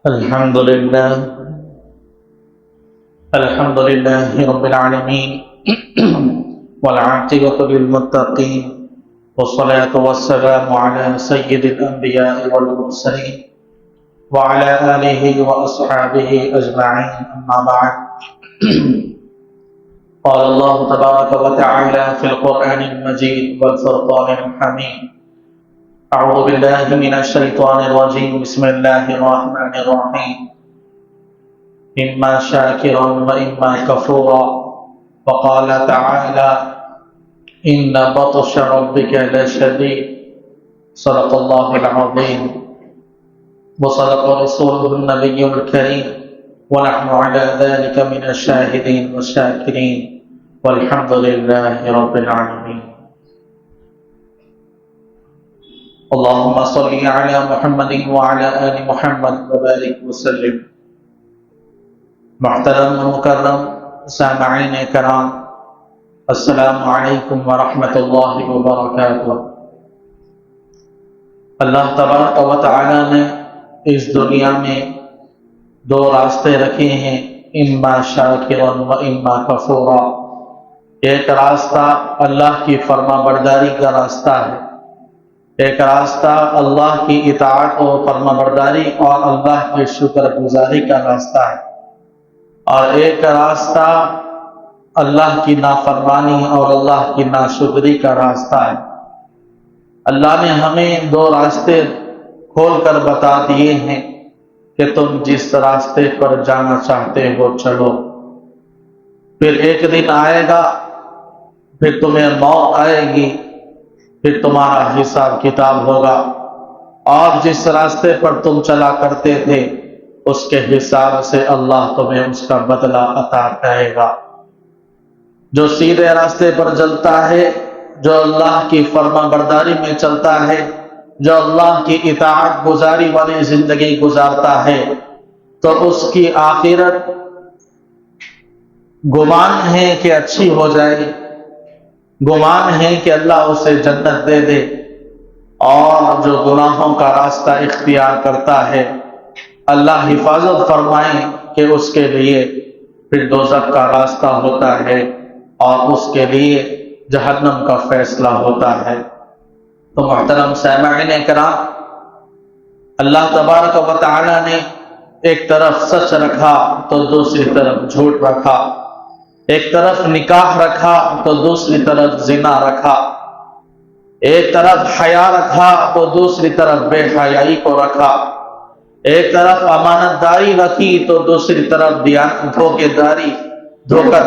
الحمد لله رب العالمين والعاقبة للمتقين والصلاة والسلام على سيد الأنبياء والمرسلين وعلى آله وأصحابه أجمعين أما بعد قال الله تبارك وتعالى في القرآن المجيد والفرقان الحميد أعوذ بالله من الشيطان الرجيم بسم الله الرحمن الرحيم إما شاكرا وإما كفورا وقال تعالى إن بطش ربك لشديد صدق الله العظيم وصدق رسوله النبي الكريم ونحن على ذلك من الشاهدين والشاكرين والحمد لله رب العالمين اللهم صل على محمد وعلى آل محمد وبارك وسلم. محترم و مکرم سامعین کرام، السلام علیکم ورحمۃ اللہ وبرکاتہ. اللہ تبارک و تعالی نے اس دنیا میں دو راستے رکھے ہیں، اما شاکرا و اما کفورا. ایک راستہ اللہ کی فرما برداری کا راستہ ہے، ایک راستہ اللہ کی اطاعت و فرما برداری اور اللہ کے شکر گزاری کا راستہ ہے، اور ایک راستہ اللہ کی نافرمانی اور اللہ کی ناشکری کا راستہ ہے. اللہ نے ہمیں دو راستے کھول کر بتا دیے ہیں کہ تم جس راستے پر جانا چاہتے ہو چلو. پھر ایک دن آئے گا، پھر تمہیں موت آئے گی، پھر تمہارا حساب کتاب ہوگا، اور جس راستے پر تم چلا کرتے تھے اس کے حساب سے اللہ تمہیں اس کا بدلہ عطا کرے گا. جو سیدھے راستے پر چلتا ہے، جو اللہ کی فرما برداری میں چلتا ہے، جو اللہ کی اطاعت گزاری والی زندگی گزارتا ہے، تو اس کی آخرت گمان ہے کہ اچھی ہو جائے، گمان ہے کہ اللہ اسے جنت دے دے. اور جو گناہوں کا راستہ اختیار کرتا ہے، اللہ حفاظت فرمائے کہ اس کے لیے پھر دوزخ کا راستہ ہوتا ہے اور اس کے لیے جہنم کا فیصلہ ہوتا ہے. تو محترم سامعین کرام، اللہ تبارک و تعالی نے ایک طرف سچ رکھا تو دوسری طرف جھوٹ رکھا، ایک طرف نکاح رکھا تو دوسری طرف زنا رکھا، ایک طرف حیا رکھا تو دوسری طرف بے حیائی کو رکھا، ایک طرف امانت داری رکھی تو دوسری طرف دھوکہ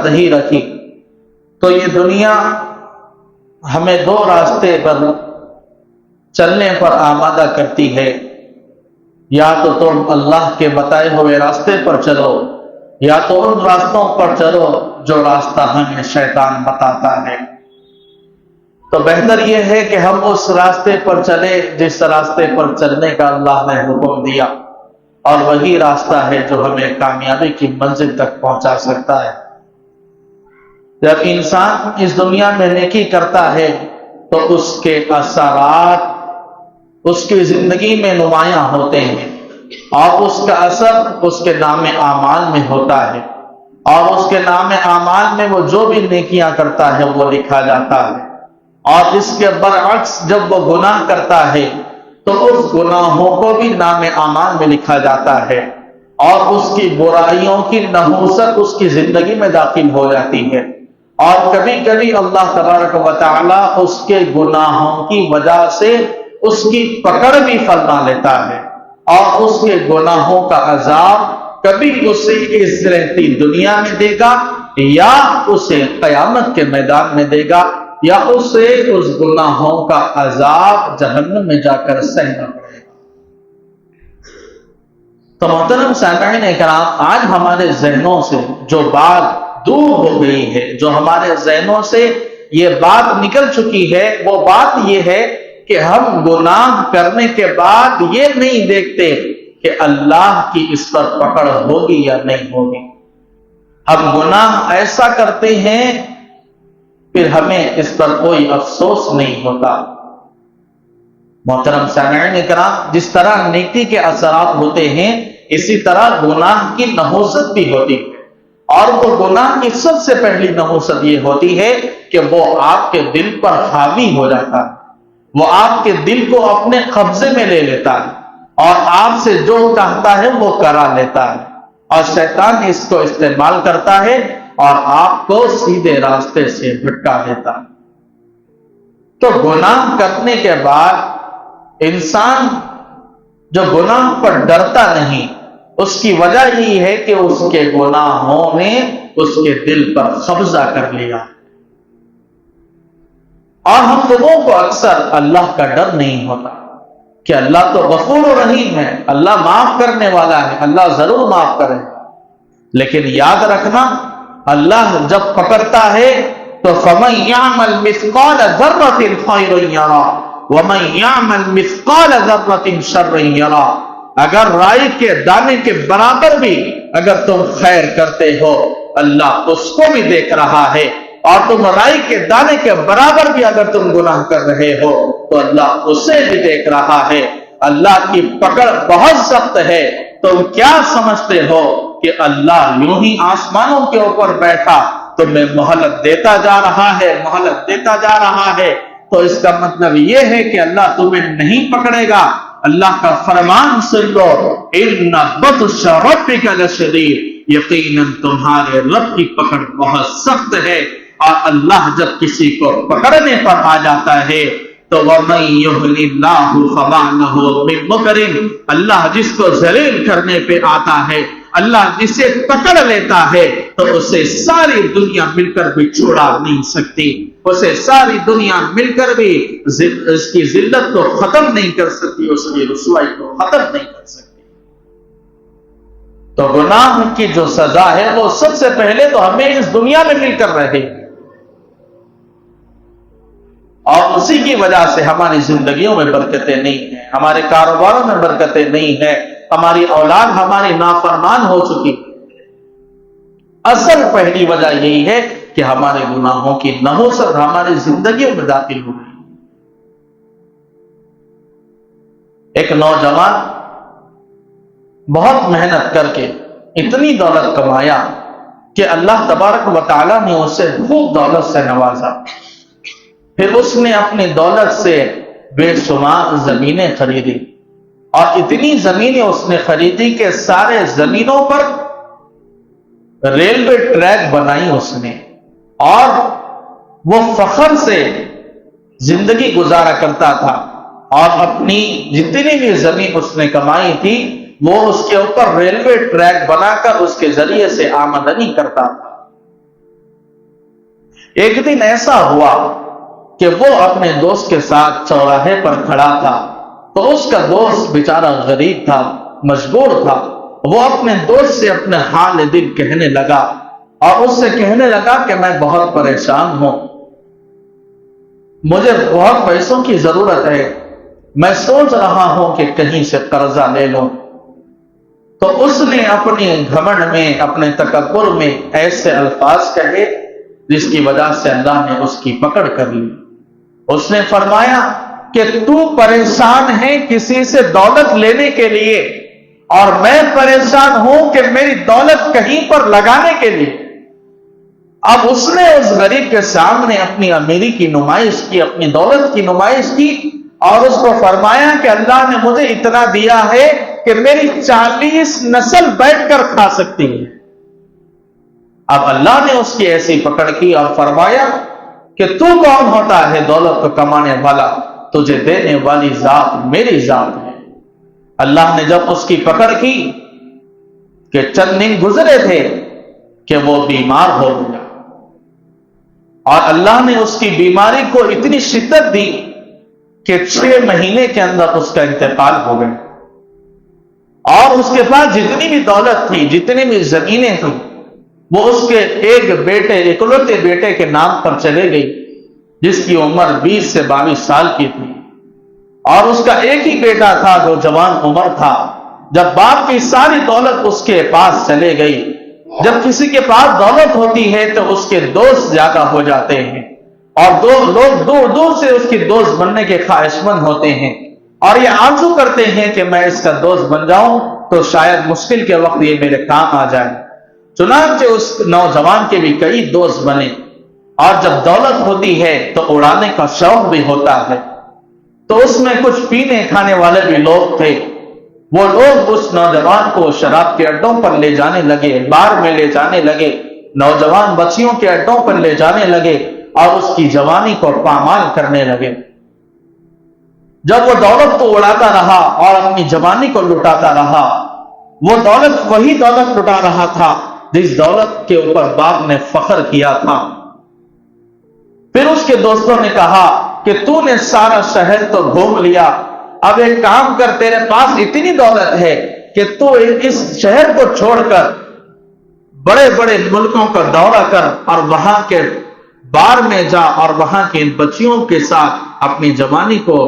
دہی رکھی. تو یہ دنیا ہمیں دو راستے پر چلنے پر آمادہ کرتی ہے. یا تو تم اللہ کے بتائے ہوئے راستے پر چلو، یا تو ان راستوں پر چلو جو راستہ ہمیں شیطان بتاتا ہے. تو بہتر یہ ہے کہ ہم اس راستے پر چلیں جس راستے پر چلنے کا اللہ نے حکم دیا، اور وہی راستہ ہے جو ہمیں کامیابی کی منزل تک پہنچا سکتا ہے. جب انسان اس دنیا میں نیکی کرتا ہے تو اس کے اثرات اس کی زندگی میں نمایاں ہوتے ہیں، اور اس کا اثر اس کے نام اعمال میں ہوتا ہے، اور اس کے نام اعمال میں وہ جو بھی نیکیاں کرتا ہے وہ لکھا جاتا ہے. اور اس کے برعکس جب وہ گناہ کرتا ہے تو اس گناہوں کو بھی نام اعمال میں لکھا جاتا ہے، اور اس کی برائیوں کی نحوست اس کی زندگی میں داخل ہو جاتی ہے. اور کبھی کبھی اللہ تبارک و تعالی اس کے گناہوں کی وجہ سے اس کی پکڑ بھی فرما لیتا ہے، اور اس کے گناہوں کا عذاب کبھی اسے اس رہتی دنیا میں دے گا، یا اسے قیامت کے میدان میں دے گا، یا اسے اس گناہوں کا عذاب جہنم میں جا کر سہنا پڑے گا. تو محترم سامعین کرام، آج ہمارے ذہنوں سے جو بات دور ہو گئی ہے، جو ہمارے ذہنوں سے یہ بات نکل چکی ہے، وہ بات یہ ہے کہ ہم گناہ کرنے کے بعد یہ نہیں دیکھتے کہ اللہ کی اس پر پکڑ ہوگی یا نہیں ہوگی. ہم گناہ ایسا کرتے ہیں پھر ہمیں اس پر کوئی افسوس نہیں ہوتا. محترم سامعین کرام، جس طرح نیکی کے اثرات ہوتے ہیں اسی طرح گناہ کی نحوست بھی ہوتی ہے، اور وہ گناہ کی سب سے پہلی نحوست یہ ہوتی ہے کہ وہ آپ کے دل پر حاوی ہو جاتا ہے، وہ آپ کے دل کو اپنے قبضے میں لے لیتا ہے اور آپ سے جو چاہتا ہے وہ کرا لیتا ہے، اور شیطان اس کو استعمال کرتا ہے اور آپ کو سیدھے راستے سے بھٹکا دیتا ہے۔ تو گناہ کرنے کے بعد انسان جو گناہ پر ڈرتا نہیں، اس کی وجہ یہی ہے کہ اس کے گناہوں نے اس کے دل پر قبضہ کر لیا۔ اور ہم لوگوں کو اکثر اللہ کا ڈر نہیں ہوتا کہ اللہ تو غفور و رحیم ہے، اللہ معاف کرنے والا ہے، اللہ ضرور معاف کرے گا، لیکن یاد رکھنا اللہ جب پکڑتا ہے تو فَمَن يَعْمَلْ مِثْقَالَ ذَرَّةٍ خَيْرًا يَرَهُ وَمَن يَعْمَلْ مِثْقَالَ ذَرَّةٍ شَرًّا يَرَهُ۔ اگر رائی کے دانے کے برابر بھی اگر تم خیر کرتے ہو، اللہ اس کو بھی دیکھ رہا ہے، اور تم رائی کے دانے کے برابر بھی اگر تم گناہ کر رہے ہو تو اللہ اسے بھی دیکھ رہا ہے۔ اللہ کی پکڑ بہت سخت ہے۔ تم کیا سمجھتے ہو کہ اللہ یوں ہی آسمانوں کے اوپر بیٹھا تمہیں مہلت دیتا جا رہا ہے، مہلت دیتا جا رہا ہے؟ تو اس کا مطلب یہ ہے کہ اللہ تمہیں نہیں پکڑے گا۔ اللہ کا فرمان سن لو، ان بطش ربک لشدید، یقیناً تمہارے رب کی پکڑ بہت سخت ہے۔ اور اللہ جب کسی کو پکڑنے پر آ جاتا ہے تو وَمَن يُهْنِ اللَّهُ فَمَا لَهُ مِن مُكْرِمٍ، اللہ جس کو ذلیل کرنے پہ آتا ہے، اللہ جسے پکڑ لیتا ہے تو اسے ساری دنیا مل کر بھی چھوڑا نہیں سکتی، اسے ساری دنیا مل کر بھی اس کی ذلت کو ختم نہیں کر سکتی، اس کی رسوائی کو ختم نہیں کر سکتی۔ تو گناہ کی جو سزا ہے وہ سب سے پہلے تو ہمیں اس دنیا میں مل کر رہے، اور اسی کی وجہ سے ہماری زندگیوں میں برکتیں نہیں ہیں، ہمارے کاروباروں میں برکتیں نہیں ہیں، ہماری اولاد ہماری نافرمان ہو چکی۔ اصل پہلی وجہ یہی ہے کہ ہمارے گناہوں کی نحوست ہماری زندگیوں میں داخل ہو گئی۔ ایک نوجوان بہت محنت کر کے اتنی دولت کمایا کہ اللہ تبارک و تعالیٰ نے اسے خوب دولت سے نوازا۔ پھر اس نے اپنی دولت سے بے شمار زمینیں خریدی، اور اتنی زمینیں اس نے خریدی کہ سارے زمینوں پر ریلوے ٹریک بنائی اس نے، اور وہ فخر سے زندگی گزارا کرتا تھا، اور اپنی جتنی بھی زمین اس نے کمائی تھی وہ اس کے اوپر ریلوے ٹریک بنا کر اس کے ذریعے سے آمدنی کرتا تھا۔ ایک دن ایسا ہوا کہ وہ اپنے دوست کے ساتھ چوراہے پر کھڑا تھا، تو اس کا دوست بیچارہ غریب تھا، مجبور تھا۔ وہ اپنے دوست سے اپنے حال دل کہنے لگا، اور اس سے کہنے لگا کہ میں بہت پریشان ہوں، مجھے بہت پیسوں کی ضرورت ہے، میں سوچ رہا ہوں کہ کہیں سے قرضہ لے لوں۔ تو اس نے اپنے گھمنڈ میں، اپنے تکبر میں ایسے الفاظ کہے جس کی وجہ سے اللہ نے اس کی پکڑ کر لی۔ اس نے فرمایا کہ تو پریشان ہے کسی سے دولت لینے کے لیے، اور میں پریشان ہوں کہ میری دولت کہیں پر لگانے کے لیے۔ اب اس نے اس غریب کے سامنے اپنی امیری کی نمائش کی، اپنی دولت کی نمائش کی، اور اس کو فرمایا کہ اللہ نے مجھے اتنا دیا ہے کہ میری 40 نسل بیٹھ کر کھا سکتی ہے۔ اب اللہ نے اس کی ایسی پکڑ کی اور فرمایا کہ تو کون ہوتا ہے دولت کو کمانے والا؟ تجھے دینے والی ذات میری ذات ہے۔ اللہ نے جب اس کی پکڑ کی کہ چند دن گزرے تھے کہ وہ بیمار ہو گیا، اور اللہ نے اس کی بیماری کو اتنی شدت دی کہ 6 مہینے کے اندر اس کا انتقال ہو گیا، اور اس کے پاس جتنی بھی دولت تھی، جتنی بھی زمینیں تھیں، وہ اس کے ایک بیٹے، اکلوتے بیٹے کے نام پر چلے گئی، جس کی عمر 20 سے 22 سال کی تھی، اور اس کا ایک ہی بیٹا تھا جو جوان عمر تھا۔ جب باپ کی ساری دولت اس کے پاس چلے گئی، جب کسی کے پاس دولت ہوتی ہے تو اس کے دوست زیادہ ہو جاتے ہیں، اور لوگ دور دور سے اس کی دوست بننے کے خواہش مند ہوتے ہیں، اور یہ آرزو کرتے ہیں کہ میں اس کا دوست بن جاؤں تو شاید مشکل کے وقت یہ میرے کام آ جائے۔ چنانچہ اس نوجوان کے بھی کئی دوست بنے، اور جب دولت ہوتی ہے تو اڑانے کا شوق بھی ہوتا ہے، تو اس میں کچھ پینے کھانے والے بھی لوگ تھے۔ وہ لوگ اس نوجوان کو شراب کے اڈوں پر لے جانے لگے، بار میں لے جانے لگے، نوجوان بچیوں کے اڈوں پر لے جانے لگے اور اس کی جوانی کو پامال کرنے لگے۔ جب وہ دولت کو اڑاتا رہا اور اپنی جوانی کو لٹاتا رہا، وہ دولت وہی دولت لٹا رہا تھا جس دولت کے اوپر باپ نے فخر کیا تھا۔ پھر اس کے دوستوں نے کہا کہ تو نے سارا شہر تو گھوم لیا، اب ایک کام کر، تیرے پاس اتنی دولت ہے کہ تو اس شہر کو چھوڑ کر بڑے بڑے ملکوں کا دورہ کر اور وہاں کے بار میں جا اور وہاں کی بچیوں کے ساتھ اپنی جوانی کو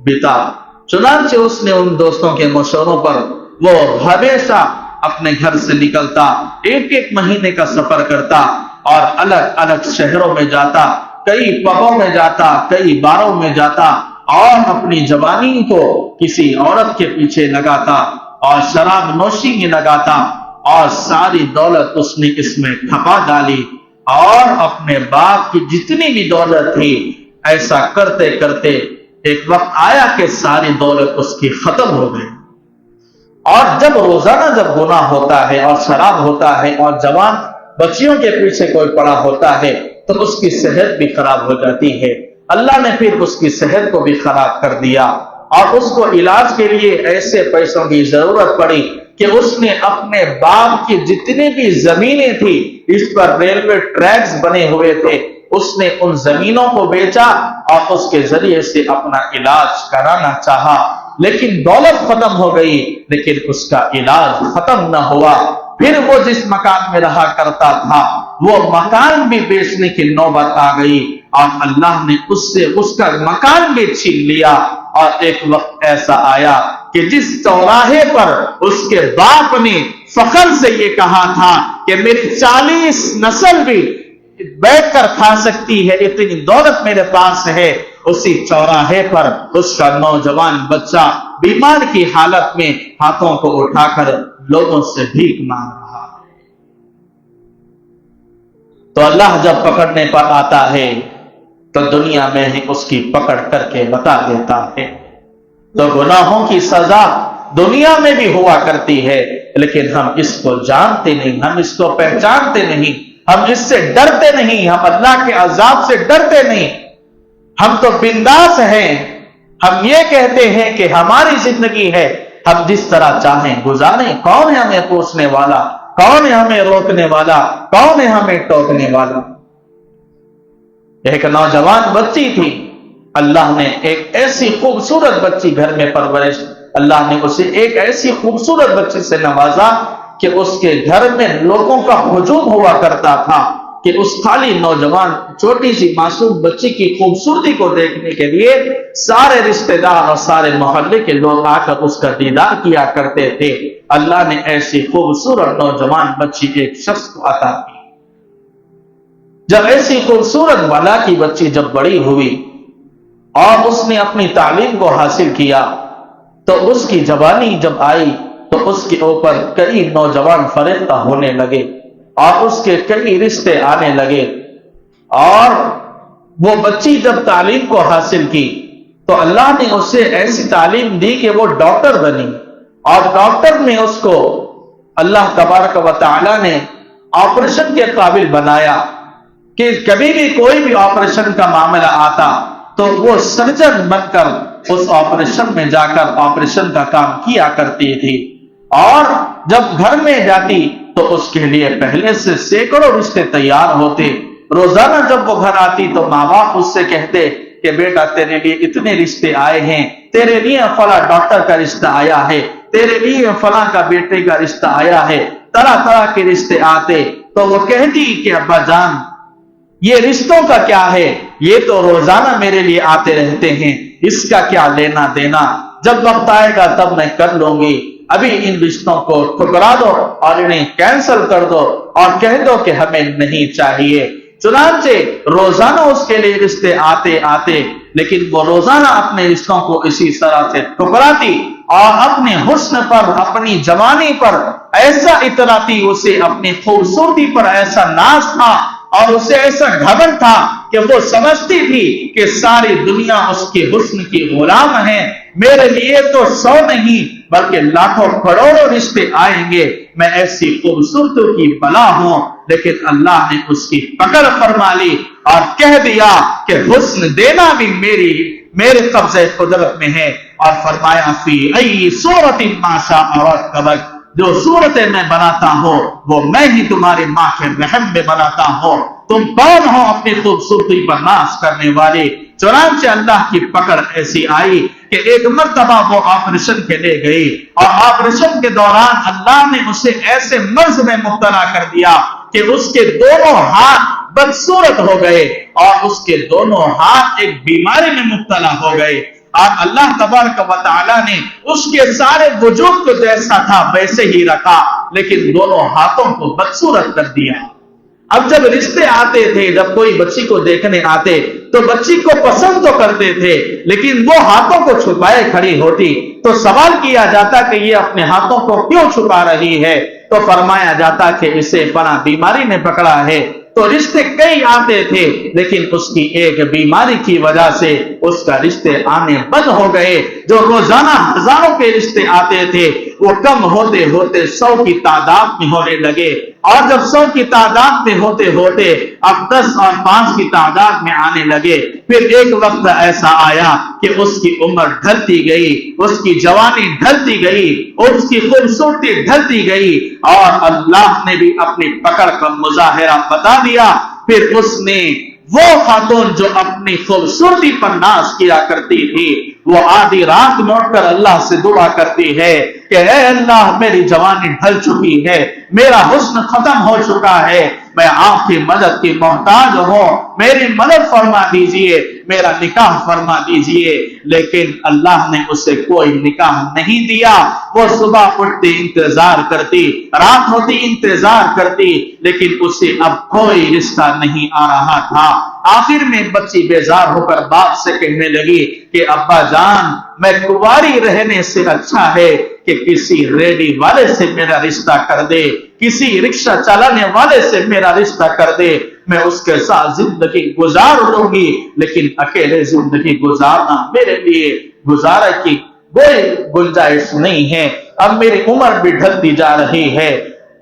بتا۔ چنانچہ اس نے ان دوستوں کے مشوروں پر وہ ہمیشہ اپنے گھر سے نکلتا، ایک ایک مہینے کا سفر کرتا اور الگ الگ شہروں میں جاتا، کئی پبوں میں جاتا، کئی باروں میں جاتا اور اپنی جوانی کو کسی عورت کے پیچھے لگاتا اور شراب نوشی میں لگاتا، اور ساری دولت اس نے اس میں کھپا ڈالی، اور اپنے باپ کی جتنی بھی دولت تھی ایسا کرتے کرتے ایک وقت آیا کہ ساری دولت اس کی ختم ہو گئی۔ اور جب روزانہ جب گناہ ہوتا ہے اور شراب ہوتا ہے اور جوان بچیوں کے پیچھے کوئی پڑا ہوتا ہے تو اس کی صحت بھی خراب ہو جاتی ہے۔ اللہ نے پھر اس کی صحت کو بھی خراب کر دیا، اور اس کو علاج کے لیے ایسے پیسوں کی ضرورت پڑی کہ اس نے اپنے باپ کی جتنی بھی زمینیں تھی، اس پر ریلوے ٹریکس بنے ہوئے تھے، اس نے ان زمینوں کو بیچا اور اس کے ذریعے سے اپنا علاج کرانا چاہا، لیکن دولت ختم ہو گئی، لیکن اس کا علاج ختم نہ ہوا۔ پھر وہ جس مکان میں رہا کرتا تھا وہ مکان بھی بیچنے کی نوبت آ گئی، اور اللہ نے اس سے اس کا مکان بھی چھین لیا۔ اور ایک وقت ایسا آیا کہ جس چوراہے پر اس کے باپ نے فخر سے یہ کہا تھا کہ میری 40 نسل بھی بیٹھ کر کھا سکتی ہے، اتنی دولت میرے پاس ہے، اسی چوراہے پر اس کا نوجوان بچہ بیمار کی حالت میں ہاتھوں کو اٹھا کر لوگوں سے بھیک مانگ رہا ہے۔ تو اللہ جب پکڑنے پر آتا ہے تو دنیا میں ہی اس کی پکڑ کر کے بتا دیتا ہے۔ تو گناہوں کی سزا دنیا میں بھی ہوا کرتی ہے، لیکن ہم اس کو جانتے نہیں، ہم اس کو پہچانتے نہیں، ہم اس سے ڈرتے نہیں، ہم اللہ کے عذاب سے ڈرتے نہیں۔ ہم تو بنداس ہیں، ہم یہ کہتے ہیں کہ ہماری زندگی ہے، ہم جس طرح چاہیں گزاریں، کون ہے ہمیں پوچھنے والا، کون ہے ہمیں روکنے والا، کون ہے ہمیں ٹوکنے والا۔ ایک نوجوان بچی تھی، اللہ نے ایک ایسی خوبصورت بچی گھر میں پرورش، اللہ نے اسے ایک ایسی خوبصورت بچی سے نوازا کہ اس کے گھر میں لوگوں کا ہجوم ہوا کرتا تھا کہ اس خالی نوجوان چھوٹی سی معصوم بچی کی خوبصورتی کو دیکھنے کے لیے سارے رشتہ دار اور سارے محلے کے لوگ آ کر اس کا دیدار کیا کرتے تھے۔ اللہ نے ایسی خوبصورت نوجوان بچی ایک شخص کو عطا کی۔ جب ایسی خوبصورت بالا کی بچی جب بڑی ہوئی اور اس نے اپنی تعلیم کو حاصل کیا تو اس کی جوانی جب آئی تو اس کے اوپر کئی نوجوان فریفتہ ہونے لگے اور اس کے کئی رشتے آنے لگے، اور وہ بچی جب تعلیم کو حاصل کی تو اللہ نے اسے ایسی تعلیم دی کہ وہ ڈاکٹر بنی، اور ڈاکٹر نے اس کو اللہ تبارک و تعالی نے آپریشن کے قابل بنایا کہ کبھی بھی کوئی بھی آپریشن کا معاملہ آتا تو وہ سرجن بن کر اس آپریشن میں جا کر آپریشن کا کام کیا کرتی تھی، اور جب گھر میں جاتی تو اس کے لیے پہلے سے سینکڑوں رشتے تیار ہوتے۔ روزانہ جب وہ گھر آتی تو ماں باپ اس سے کہتے کہ بیٹا تیرے لیے اتنے رشتے آئے ہیں، تیرے لیے فلاں ڈاکٹر کا رشتہ آیا ہے، تیرے لیے فلاں کا بیٹے کا رشتہ آیا ہے، طرح طرح کے رشتے آتے تو وہ کہتی کہ ابا جان یہ رشتوں کا کیا ہے، یہ تو روزانہ میرے لیے آتے رہتے ہیں، اس کا کیا لینا دینا، جب وقت آئے گا تب میں کر لوں گی، ابھی ان رشتوں کو ٹھکرا دو اور انہیں کینسل کر دو اور کہہ دو کہ ہمیں نہیں چاہیے۔ چنانچہ روزانہ اس کے لیے رشتے آتے، لیکن وہ روزانہ اپنے رشتوں کو اسی طرح سے ٹھکراتی اور اپنے حسن پر، اپنی جوانی پر ایسا اطراتی، اسے اپنی خوبصورتی پر ایسا ناز تھا اور اسے ایسا گھمنڈ تھا کہ وہ سمجھتی تھی کہ ساری دنیا اس کے حسن کی غلام ہے، میرے لیے تو 100 نہیں بلکہ لاکھوں کروڑوں رشتے آئیں گے، میں ایسی خوبصورتوں کی بلا ہوں۔ لیکن اللہ نے اس کی پکڑ فرما لی اور کہہ دیا کہ حسن دینا بھی میرے قبضے قدرت میں ہے، اور فرمایا فی ای صورت ما شاء رکبک، جو صورتیں میں بناتا ہوں وہ میں ہی تمہاری ماں کے رحم میں بناتا ہوں، تم کون ہو اپنی خوبصورتی پر ناز کرنے والے؟ چنانچہ اللہ کی پکڑ ایسی آئی کہ ایک مرتبہ وہ آپریشن کے لے گئی، اور آپریشن کے دوران اللہ نے اسے ایسے مرض میں مبتلا کر دیا کہ اس کے دونوں ہاتھ بدصورت ہو گئے اور اس کے دونوں ہاتھ ایک بیماری میں مبتلا ہو گئے، اور اللہ تبارک و تعالی نے اس کے سارے وجود کو جیسا تھا ویسے ہی رکھا، لیکن دونوں ہاتھوں کو بدصورت کر دیا۔ اب جب رشتے آتے تھے، جب کوئی بچی کو دیکھنے آتے تو بچی کو پسند تو کرتے تھے، لیکن وہ ہاتھوں کو چھپائے کھڑی ہوتی، تو سوال کیا جاتا کہ یہ اپنے ہاتھوں کو کیوں چھپا رہی ہے؟ تو فرمایا جاتا کہ اسے فلاں بیماری نے پکڑا ہے۔ تو رشتے کئی آتے تھے، لیکن اس کی ایک بیماری کی وجہ سے اس کا رشتے آنے بند ہو گئے۔ جو روزانہ ہزاروں کے رشتے آتے تھے وہ کم ہوتے ہوتے 100 کی تعداد میں ہونے لگے، اور جب 100 کی تعداد میں ہوتے ہوتے اب 10 اور 5 کی تعداد میں آنے لگے۔ پھر ایک وقت ایسا آیا کہ اس کی عمر ڈھلتی گئی، اس کی جوانی ڈھلتی گئی، اس کی خوبصورتی ڈھلتی گئی، اور اللہ نے بھی اپنی پکڑ کا مظاہرہ بتا دیا۔ پھر اس نے وہ خاتون جو اپنی خوبصورتی پر ناز کیا کرتی تھی، وہ آدھی رات میں اٹھ کر اللہ سے دعا کرتی ہے کہ اے اللہ، میری جوانی ڈھل چکی ہے، میرا حسن ختم ہو چکا ہے، میں آپ کی مدد کی محتاج ہوں، میری مدد فرما دیجئے، میرا نکاح فرما دیجئے۔ لیکن اللہ نے اسے کوئی نکاح نہیں دیا۔ وہ صبح اٹھتی انتظار کرتی، رات ہوتی انتظار کرتی، لیکن اسے اب کوئی رشتہ نہیں آ رہا تھا۔ آخر میں بچی بیزار ہو کر باپ سے کہنے لگی کہ ابا جان، میں کنواری رہنے سے اچھا ہے کہ کسی ریڈی والے سے میرا رشتہ کر دے، کسی رکشہ چلانے والے سے میرا رشتہ کر دے، میں اس کے ساتھ زندگی گزار لوں گی، لیکن اکیلے زندگی گزارنا میرے لیے گزارے کی کوئی گنجائش نہیں ہے، اب میری عمر بھی ڈھلتی جا رہی ہے۔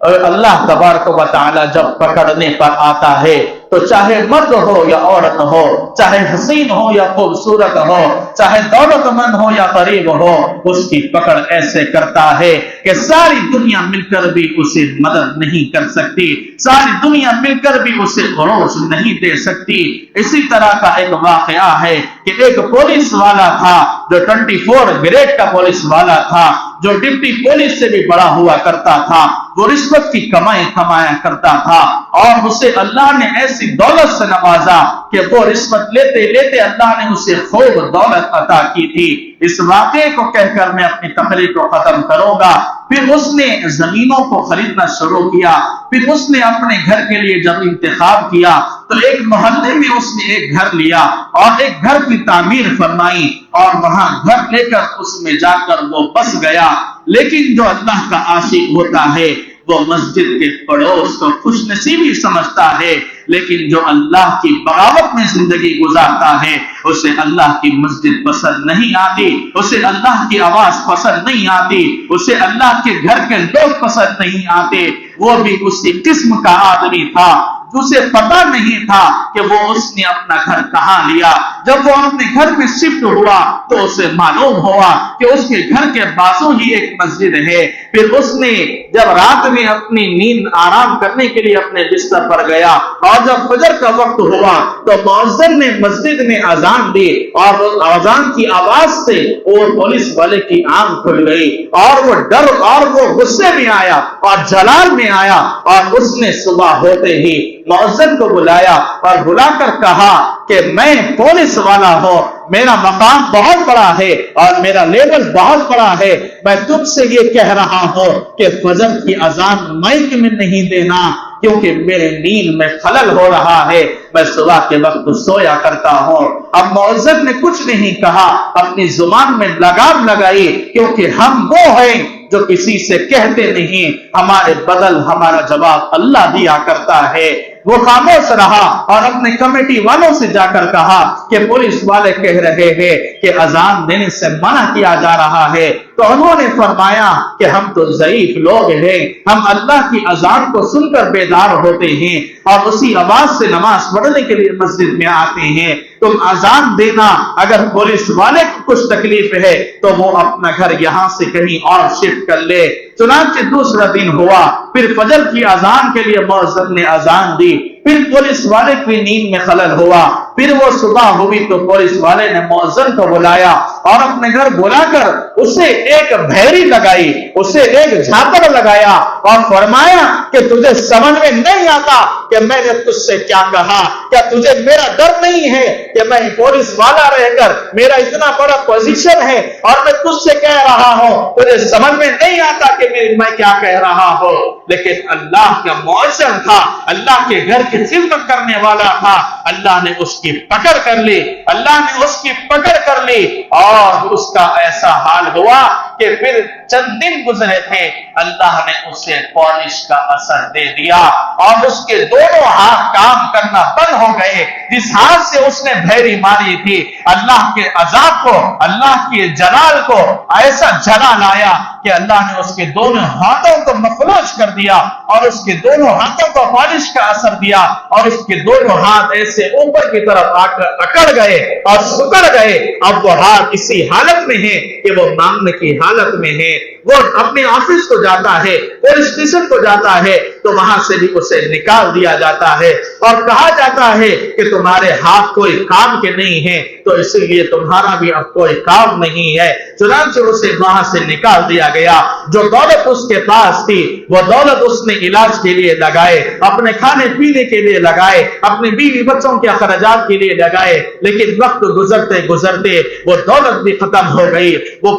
اللہ تبارک و تعالی جب پکڑنے پر آتا ہے تو چاہے مرد ہو یا عورت ہو، چاہے حسین ہو یا خوبصورت ہو، چاہے دولت مند ہو یا غریب ہو، اس کی پکڑ ایسے کرتا ہے کہ ساری دنیا مل کر بھی اسے مدد نہیں کر سکتی، ساری دنیا مل کر بھی اسے عروج نہیں دے سکتی۔ اسی طرح کا ایک واقعہ ہے کہ ایک پولیس والا تھا جو 24 گریڈ کا پولیس والا تھا، جو ڈپٹی پولیس سے بھی بڑا ہوا کرتا تھا، وہ رشوت کی کمائی کمایا کرتا تھا، اور اسے اللہ نے ایسی دولت سے نوازا کہ وہ رشوت لیتے لیتے اللہ نے اسے خوب دولت عطا کی تھی۔ اس واقعے کو کہہ کر میں اپنی تقریر کو ختم کروں گا۔ پھر اس نے زمینوں کو خریدنا شروع کیا، پھر اس نے اپنے گھر کے لیے جب انتخاب کیا تو ایک محلے میں اس نے ایک گھر لیا اور ایک گھر کی تعمیر فرمائی، اور وہاں گھر لے کر اس میں جا کر وہ بس گیا۔ لیکن جو اللہ کا عاشق ہوتا ہے وہ مسجد کے پڑوس کو خوش نصیبی سمجھتا ہے، لیکن جو اللہ کی بغاوت میں زندگی گزارتا ہے اسے اللہ کی مسجد پسند نہیں آتی، اسے اللہ کی آواز پسند نہیں آتی، اسے اللہ کے گھر کے لوگ پسند نہیں آتے۔ وہ بھی اسی قسم کا آدمی تھا، اسے پتا نہیں تھا کہ وہ اس نے اپنا گھر کہاں لیا۔ جب وہ اپنے گھر میں شفٹ ہوا تو اسے معلوم ہوا کہ اس کے گھر کے بازو ہی ایک مسجد ہے۔ پھر اس نے جب رات میں اپنی نیند آرام کرنے کے لیے اپنے بستر پر گیا، اور جب فجر کا وقت ہوا تو مؤذن نے مسجد میں اذان دی، اور اذان کی آواز سے وہ پولیس والے کی آنکھ کھل گئی، اور وہ ڈر اور وہ غصے میں آیا اور جلال میں آیا، اور اس نے صبح ہوتے ہی مؤذن کو بلایا اور بلا کر کہا کہ میں پولیس والا ہوں، میرا مقام بہت بڑا ہے اور میرا لیول بہت بڑا ہے، میں تم سے یہ کہہ رہا ہوں کہ فجر کی اذان مائک میں نہیں دینا، کیونکہ میرے نیند میں خلل ہو رہا ہے، میں صبح کے وقت سویا کرتا ہوں۔ اب معزز نے کچھ نہیں کہا، اپنی زبان میں لگام لگائی، کیونکہ ہم وہ ہیں جو کسی سے کہتے نہیں، ہمارے بدل ہمارا جواب اللہ دیا کرتا ہے۔ وہ خاموش رہا اور اپنے کمیٹی والوں سے جا کر کہا کہ پولیس والے کہہ رہے ہیں کہ اذان دینے سے منع کیا جا رہا ہے۔ تو انہوں نے فرمایا کہ ہم تو ضعیف لوگ ہیں، ہم اللہ کی اذان کو سن کر بیدار ہوتے ہیں اور اسی آواز سے نماز پڑھنے کے لیے مسجد میں آتے ہیں۔ تم اذان دینا، اگر پولیس والے کو کچھ تکلیف ہے تو وہ اپنا گھر یہاں سے کہیں اور شفٹ کر لے۔ چنانچہ دوسرا دن ہوا، پھر فجر کی اذان کے لیے مؤذن نے اذان دی، پھر پولیس والے کی نیند میں خلل ہوا، پھر وہ صبح ہوئی تو پولیس والے نے مؤذن کو بلایا اور اپنے گھر بلا کر اسے ایک بھیری لگائی، اسے ایک جھاپڑ لگایا اور فرمایا کہ تجھے سمجھ میں نہیں آتا کہ میں نے تجھ سے کیا کہا؟ کیا تجھے میرا ڈر نہیں ہے کہ میں پولیس والا رہ کر میرا اتنا بڑا پوزیشن ہے اور میں تجھ سے کہہ رہا ہوں، تجھے سمجھ میں نہیں آتا کہ میں کیا کہہ رہا ہوں؟ لیکن اللہ کا مؤذن تھا، اللہ کے گھر کی خدمت کرنے والا تھا، اللہ نے اس کی پکڑ کر لی، اللہ نے اس کی پکڑ کر لی اور اس کا ایسا حال ہوا کہ پھر چند دن گزرے تھے، اللہ نے اسے پالش کا اثر دے دیا اور اس کے دونوں ہاتھ کام کرنا بند ہو گئے۔ جس ہاتھ سے اس نے بھیری ماری تھی، اللہ کے عذاب کو، اللہ کے جلال کو ایسا جلال آیا کہ اللہ نے اس کے دونوں ہاتھوں کو مفلوج کر دیا اور اس کے دونوں ہاتھوں کو پالش کا اثر دیا اور اس کے دونوں ہاتھ ایسے اوپر کی طرف آ کر اکڑ گئے اور سکڑ گئے۔ اب وہ ہاتھ اسی حالت میں ہے کہ وہ مانگنے کی حالت میں ہے۔ وہ اپنے آفس کو جاتا ہے، پولیس اسٹیشن کو جاتا ہے تو وہاں سے بھی اسے نکال دیا جاتا ہے اور کہا جاتا ہے کہ تمہارے ہاتھ کوئی کام کے نہیں ہے تو اسی لیے تمہارا بھی اب کوئی کام نہیں ہے۔ چنانچہ اسے وہاں سے نکال دیا گیا۔ جو دولت اس کے پاس تھی وہ دولت اس نے علاج کے لیے لگائے، اپنے کھانے پینے کے لیے لگائے، اپنے بیوی بچوں کے اخراجات کے لیے لگائے، لیکن وقت گزرتے گزرتے وہ دولت بھی ختم ہو گئی۔ وہ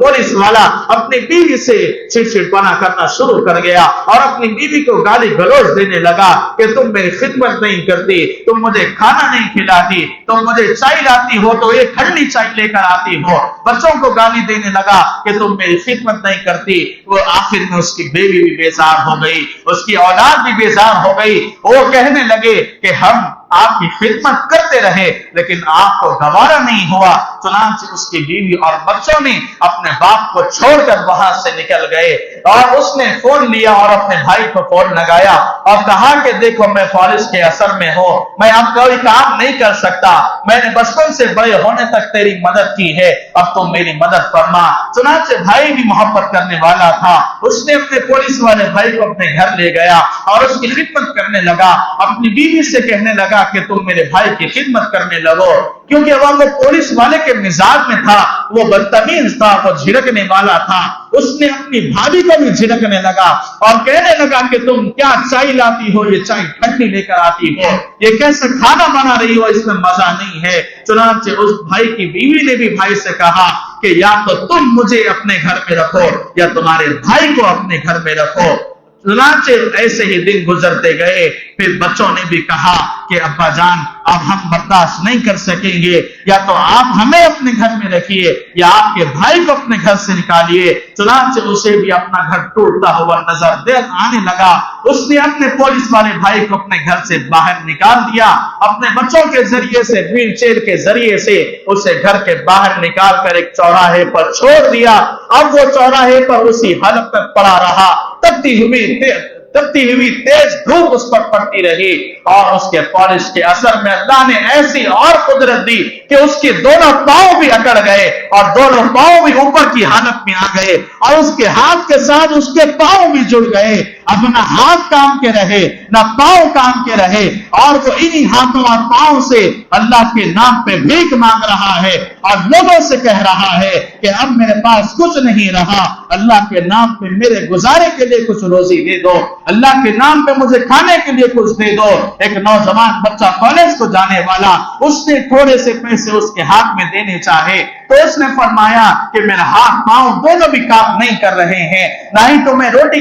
پولیس والا اپنی بیوی سے چڑچڑ پنا کرنا شروع کر گیا اور اپنی بیوی کو گالی گلوچ دینے لگا کہ تم میری خدمت نہیں کرتی، تم مجھے کھانا نہیں کھلاتی، تم مجھے چائے لاتی ہو تو ایک ٹھنڈی چائے لے کر آتی ہو۔ بچوں کو گالی دینے لگا کہ تم میری خدمت نہیں کرتی۔ وہ آخر میں اس کی بیوی بھی بیزار ہو گئی، اس کی اولاد بھی بیزار ہو گئی۔ وہ کہنے لگے کہ ہم آپ کی خدمت کرتے رہے لیکن آپ کو گوارا نہیں ہوا۔ چنانچہ اس کی بیوی اور بچوں نے اپنے باپ کو چھوڑ کر وہاں سے نکل گئے اور اس نے فون لیا اور اپنے بھائی کو فون لگایا اور کہا کہ دیکھو میں پولیس کے اثر میں ہوں، میں اب کوئی کام نہیں کر سکتا، میں نے بچپن سے بڑے ہونے تک تیری مدد کی ہے، اب تم میری مدد فرما۔ چنانچہ بھائی بھی محبت کرنے والا تھا، اس نے اپنے پولیس والے بھائی کو اپنے گھر لے گیا اور اس کی خدمت کرنے لگا۔ اپنی بیوی سے کہنے لگا کہ تم میرے بھائی کی خدمت کرنے لگو، کیونکہ وہ پولیس والے کے مزاج میں تھا، وہ بدتمیز تھا، وہ جھڑکنے والا تھا۔ اس نے اپنی بھابھی کو بھی جھڑکنے لگا اور کہنے لگا کہ تم کیا چائے لاتی ہو، یہ چائے ٹھنڈی لے کر آتی ہو، یہ کیسے کھانا بنا رہی ہو، اس میں مزہ نہیں ہے۔ چنانچہ اس بھائی کی بیوی نے بھی بھائی سے کہا کہ یا تو تم مجھے اپنے گھر میں رکھو یا تمہارے بھائی کو اپنے گھر میں رکھو۔ چنانچہ ایسے ہی دن گزرتے گئے۔ پھر بچوں نے بھی کہا کہ ابا جان اب ہم برداشت نہیں کر سکیں گے، یا تو آپ ہمیں اپنے گھر میں رکھیے یا آپ کے بھائی کو اپنے گھر سے نکالیے۔ چنانچہ اسے بھی اپنا گھر ٹوٹتا ہوا نظر آنے لگا۔ اس نے اپنے پولیس والے بھائی کو اپنے گھر سے باہر نکال دیا، اپنے بچوں کے ذریعے سے، ویل چیئر کے ذریعے سے اسے گھر کے باہر نکال کر ایک چوراہے پر چھوڑ دیا۔ اب وہ چوراہے پر اسی حالت تک پڑا رہا، تپتی ہوئی تیز دھوپ اس پر پڑتی رہی اور اس کے پالش کے اثر میں اللہ نے ایسی اور قدرت دی کہ اس کے دونوں پاؤں بھی اکڑ گئے اور دونوں پاؤں بھی اوپر کی حالت میں آ گئے اور اس کے ہاتھ کے ساتھ اس کے پاؤں بھی جڑ گئے۔ اب نہ ہاتھ کام کے رہے نہ پاؤں کام کے رہے اور وہ انہی ہاتھوں اور پاؤں سے اللہ کے نام پہ بھیک مانگ رہا ہے اور لوگوں سے کہہ رہا ہے کہ اب میرے پاس کچھ نہیں رہا، اللہ کے نام پہ میرے گزارے کے لیے کچھ روزی دے دو، اللہ کے نام پہ مجھے کھانے کے لیے کچھ دے دو۔ ایک نوجوان بچہ کالج کو جانے والا، اس نے تھوڑے سے پیسے اس کے ہاتھ میں دینے چاہے تو اس نے فرمایا کہ میرا ہاتھ پاؤں دونوں بھی کام نہیں کر رہے ہیں، نہ ہی تو میں روٹی